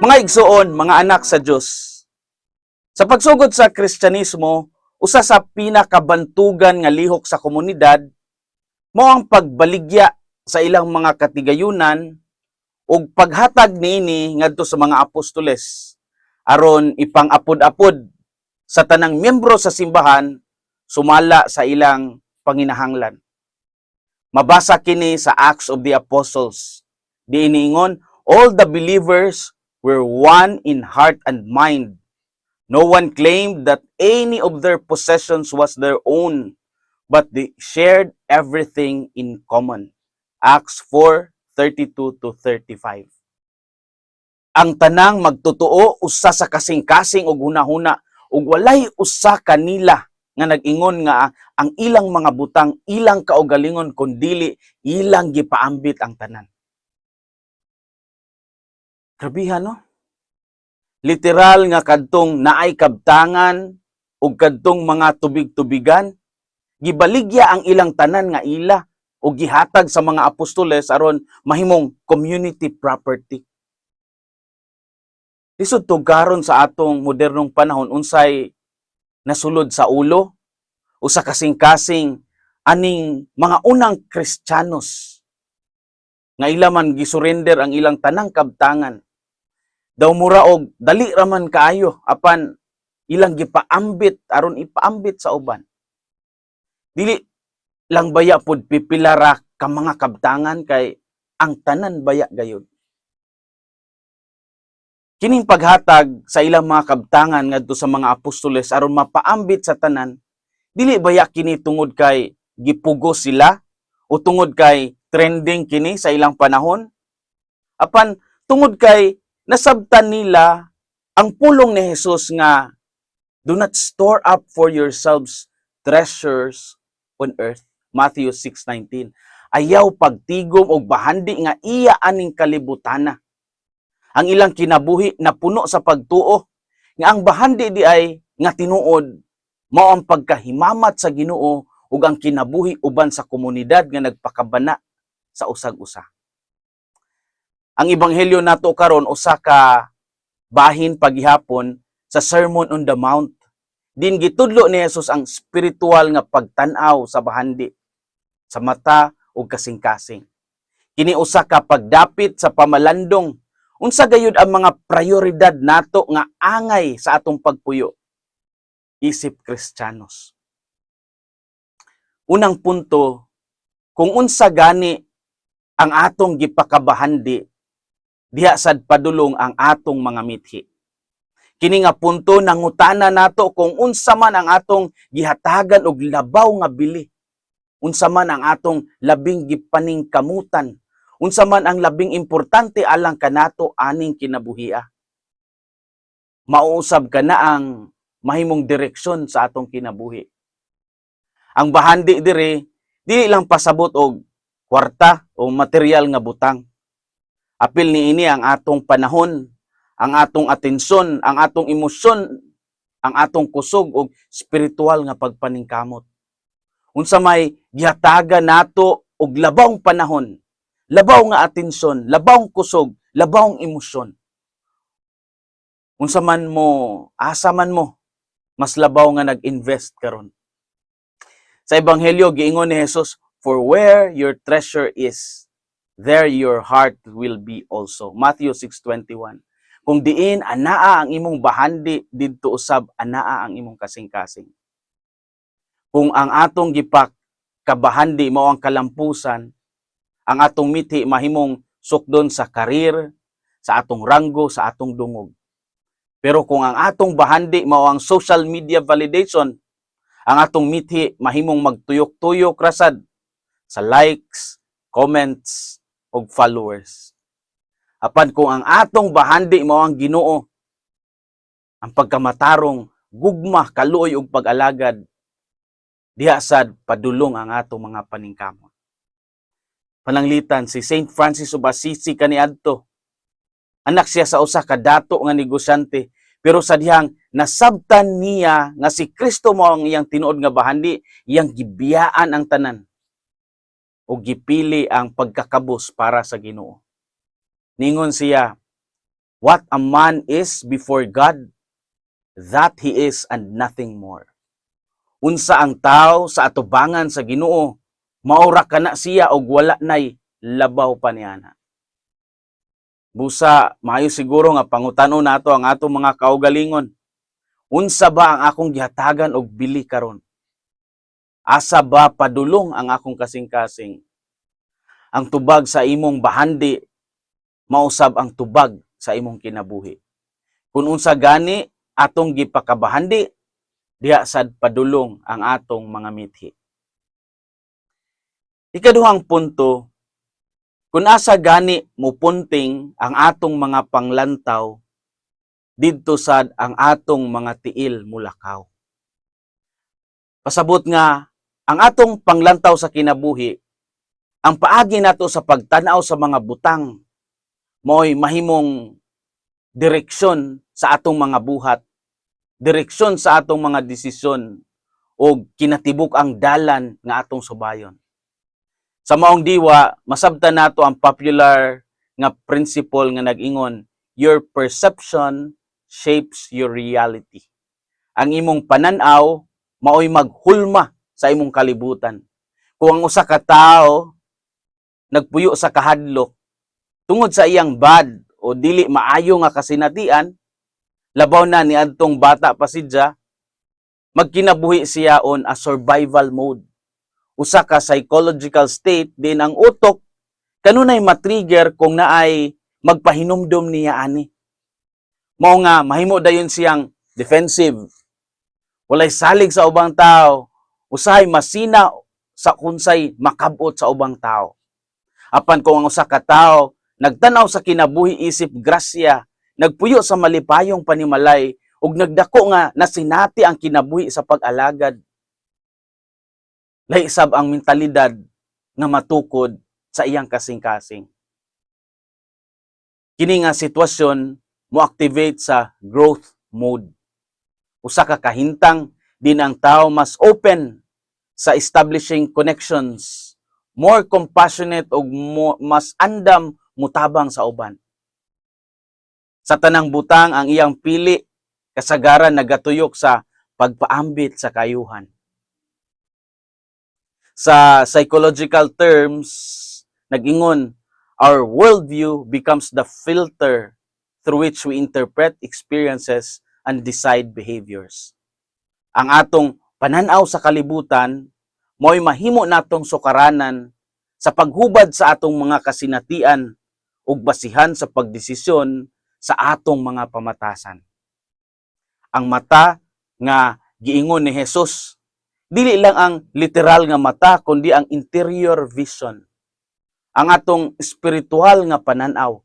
Mga igsoon, mga anak sa Diyos. Sa pagsugod sa Kristyanismo, usa sa pinakabantugan nga lihok sa komunidad mao ang pagbaligya sa ilang mga katigayunan ug paghatag niini ngadto sa mga apostoles aron ipang-apod-apod sa tanang miyembro sa simbahan sumala sa ilang panginahanglan. Mabasa kini sa Acts of the Apostles. Diiningon, all the believers were one in heart and mind. No one claimed that any of their possessions was their own, but they shared everything in common. Acts 4:32-35. Ang tanang magtotoo usa sa kasing-kasing ug hunahuna ug walay usa kanila nga nag-ingon nga ang ilang mga butang ilang kaugalingon kundili ilang gipaambit ang tanan. Grabihan, no? Literal nga kadtong naay kabtangan ug kadtong mga tubig-tubigan, gibaligya ang ilang tanan nga ila ug gihatag sa mga apostoles aron mahimong community property. Lisod to karon sa atong modernong panahon unsay nasulod sa ulo o sa kasing-kasing aning mga unang Kristiyanos nga ila man gisurrender ang ilang tanang kabtangan. Daw mura og dali raman kaayo apan ilang gipaambit aron ipaambit sa uban. Dili lang baya pod pipilara ka mga kabtangan kay ang tanan baya gayud. Kining paghatag sa ilang mga kabtangan ngadto sa mga apostoles aron mapaambit sa tanan, dili baya kini tungod kay gipugos sila o tungod kay trending kini sa ilang panahon? Apan tungod kay nasabtan nila ang pulong ni Jesus nga, do not store up for yourselves treasures on earth. Matthew 6:19. Ayaw pagtigom og bahandi nga iya aning kalibutana. Ang ilang kinabuhi na puno sa pagtuo nga ang bahandi di ay nga tinuod mao ang pagkahimamat sa Ginoo ug ang kinabuhi uban sa komunidad nga nagpakabana sa usag-usa. Ang ebanghelyo nato karon usa ka bahin paghihapon sa Sermon on the Mount. Din gitudlo ni Jesus ang spiritual nga pagtan-aw sa bahandi sa mata ug kasing-kasing. Kini usa ka pagdapit sa pamalandong unsa gayud ang mga prioridad nato nga angay sa atong pagpuyo isip Kristiyanos. Unang punto, kung unsa gani ang atong gipakabahandi diha sad padulong ang atong mga mithi. Kini nga punto nangutana nato kung unsa man ang atong gihatagan og labaw nga bili. Unsa man ang atong labing gipaningkamutan. Unsa man ang labing importante alang kanato aning kinabuhia. Mauusab kana ang mahimong direksyon sa atong kinabuhi. Ang bahandi dire dili lang pasabot og kwarta o material nga butang. Apil niini ang atong panahon, ang atong atensyon, ang atong emosyon, ang atong kusog ug spiritual nga pagpaningkamot. Unsa may gihatagan nato og labawng panahon, labaw nga atensyon, labawng kusog, labawng emosyon. Unsa man mo, asa man mo, mas labaw nga nag-invest karon. Sa ebanghelyo giingon ni Jesus, for where your treasure is, there your heart will be also. Matthew 6:21. Kung diin anaa ang imong bahandi, didto usab anaa ang imong kasing-kasing. Kung ang atong gipak kabahandi mao ang kalampusan, ang atong mithi mahimong sukdon sa karir, sa atong ranggo, sa atong dungog. Pero kung ang atong bahandi mao ang social media validation, ang atong mithi mahimong magtuyok-tuyok rasad sa likes, comments, ug followers. Apan kung ang atong bahandi mao ang Ginoo, ang pagkamatarong, gugma, kaluoy ug pag-alagad, diha sad padulong ang atong mga paningkamot. Pananglitan si Saint Francis of Assisi kaniadto. Anak siya sa usa ka dato nga negosyante, pero sa dihang nasabtan niya nga si Kristo mao ang iyang tinuod nga bahandi, iyang gibiyaan ang tanan o gipili ang pagkakabus para sa Ginoo. Ningon siya, What a man is before God, that he is and nothing more. Unsa ang tao sa atubangan sa Ginoo, maura kana siya og wala nay labaw pa niana. Busa, maayo siguro nga pangutanon nato ang atong mga kaugalingon. Unsa ba ang akong gihatagan og bili karon? Asa ba padulong ang akong kasing-kasing? Ang tubag sa imong bahandi mausab ang tubag sa imong kinabuhi. Kung unsa gani atong gipakabahandi, diha sad padulong ang atong mga mithi. Ikaduhang punto, kung asa gani mupunting ang atong mga panglantaw, didto sad ang atong mga tiil mulakaw. Pasabot nga, ang atong panglantaw sa kinabuhi, ang paagi nato sa pagtanaw sa mga butang, mo'y mahimong direksyon sa atong mga buhat, direksyon sa atong mga desisyon, o kinatibuk ang dalan nga atong subayon. Sa maong diwa, masabtan nato ang popular nga principle nga nag-ingon, your perception shapes your reality. Ang imong pananaw maoy maghulma sa imong kalibutan. Kung ang usa ka tawo nagpuyo sa kahadlok tungod sa iyang bad o dili maayo nga kasinatian, labaw na ni adtong bata pa sidya, magkinabuhi siya on a survival mode. Usa ka psychological state din ang utok kanunay matrigger kung naay magpahinumdom niya ani. Mao nga mahimo dayon siyang defensive. Walay salig sa ubang tao, usahay masina sa kunsay makabot sa ubang tao. Apan kung ang usa ka tawo nagtanaw sa kinabuhi isip grasya, nagpuyo sa malipayong panimalay ug nagdako nga nasinati ang kinabuhi sa pag-alagad, lahi sab ang mentalidad nga matukod sa iyang kasing-kasing. Kini nga sitwasyon mo-activate sa growth mode. Usa ka kahintang din ang tao mas open sa establishing connections, more compassionate ug mas andam mutabang sa uban. Sa tanang butang ang iyang pili kasagaran nagatuyok sa pagpaambit sa kayuhan. Sa psychological terms, nag-ingon, our worldview becomes the filter through which we interpret experiences and decide behaviors. Ang atong pananaw sa kalibutan mo'y mahimo natong sukaranan sa paghubad sa atong mga kasinatian ug basihan sa pagdesisyon sa atong mga pamatasan. Ang mata nga giingon ni Jesus, dili lang ang literal nga mata kundi ang interior vision, ang atong espiritual nga pananaw.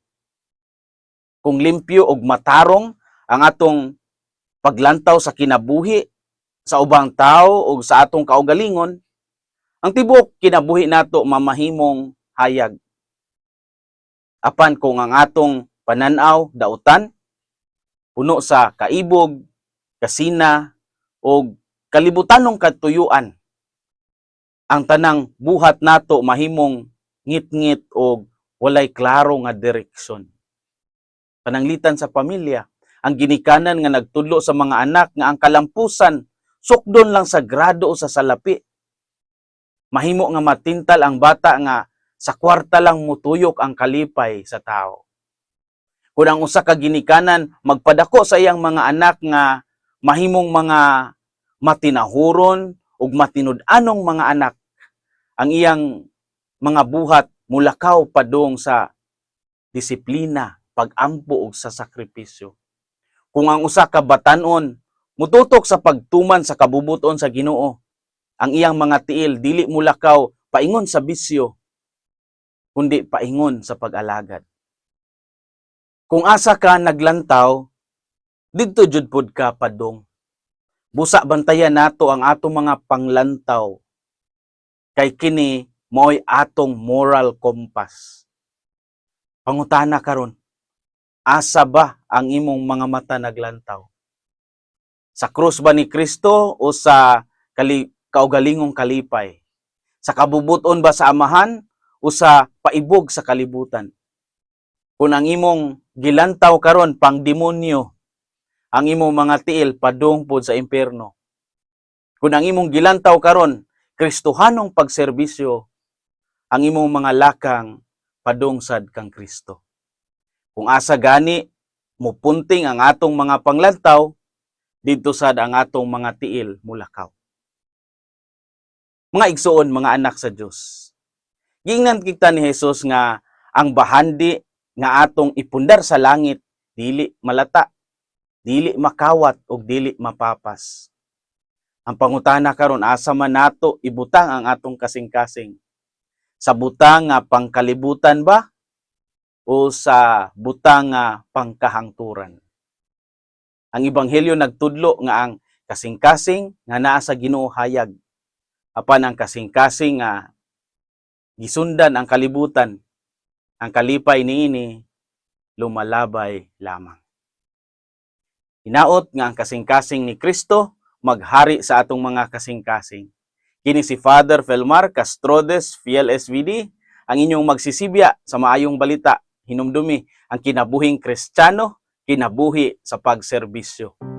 Kung limpyo ug matarong ang atong paglantaw sa kinabuhi, sa ubang tao ug sa atong kaugalingon, ang tibuok kinabuhi nato mamahimong hayag. Apan kung ang atong pananaw dautan, puno sa kaibog, kasina, ug kalibutanong katuyuan, ang tanang buhat nato mahimong ngit-ngit ug walay klaro nga direksyon. Pananglitan sa pamilya, ang ginikanan nga nagtudlo sa mga anak nga ang kalampusan sukdon lang sa grado o sa salapi. Mahimo nga matintal ang bata nga sa kwarta lang mutuyok ang kalipay sa tao. Kung ang usa ka ginikanan magpadako sa iyang mga anak nga mahimong mga matinahuron ug matinud-anong mga anak, ang iyang mga buhat mulakaw padung sa disiplina, pag-ampo ug sa sakripisyo. Kung ang usa ka batan-on mututok sa pagtuman sa kabubuton sa Ginoo, ang iyang mga tiil dili mulakaw paingon sa bisyo, kundi paingon sa pag-alagad. Kung asa ka naglantaw, didto jud pod ka padung. Busa bantayan nato ang atong mga panglantaw, kay kini mao'y atong moral compass. Pangutana karon, asa ba ang imong mga mata naglantaw? Sa krus ba ni Kristo o sa kaugalingong kalipay? Sa kabubuton ba sa amahan o sa paibog sa kalibutan? Kung ang imong gilantaw karon pang demonyo, ang imong mga tiil padung pod sa impyerno. Kung ang imong gilantaw karon Kristohanong pagserbisyo, ang imong mga lakang padungsad kang Kristo. Kung asa gani mupunting ang atong mga panglantaw, didto sad ang atong mga tiil mulakaw. Mga igsuon, mga anak sa Dios. Giingnan kita ni Jesus nga ang bahandi nga atong ipundar sa langit dili malata, dili makawat ug dili mapapas. Ang pangutana karon, asa man nato ibutang ang atong kasing-kasing? Sa butang nga pangkalibutan ba o sa butang nga pangkahangturan? Ang ebanghelyo nagtudlo nga ang kasing-kasing nga naa sa Ginoo hayag, apan ang kasing-kasing nga gisundan ang kalibutan, ang kalipay niini lumalabay lamang. Hinaot nga ang kasing-kasing ni Kristo maghari sa atong mga kasing-kasing. Kini si Father Felmar Castrodes, Fiel SVD, ang inyong magsisibya sa maayong balita, hinumdumi ang kinabuhing Kristiyano, kinabuhi sa pagserbisyo.